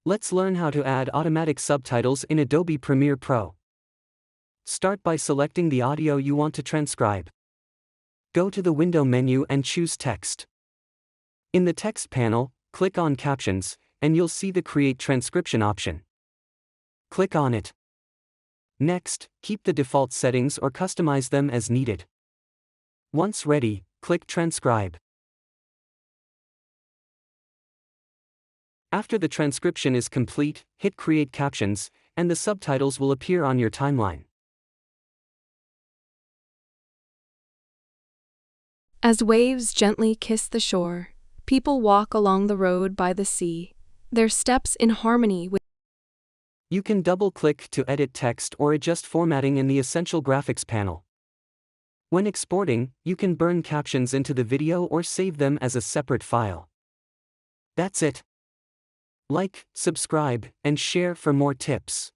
Let's learn how to add automatic subtitles in Adobe Premiere Pro. Start by selecting the audio you want to transcribe. Go to the window menu and choose Text. In the text panel, click on Captions, and you'll see the Create Transcription option. Click on it. Next, keep the default settings or customize them as needed. Once ready, click Transcribe. After the transcription is complete, hit Create Captions, and the subtitles will appear on your timeline. As waves gently kiss the shore, people walk along the road by the sea, their steps in harmony with. You can double-click to edit text or adjust formatting in the Essential Graphics panel. When exporting, you can burn captions into the video or save them as a separate file. That's it. Like, subscribe, and share for more tips.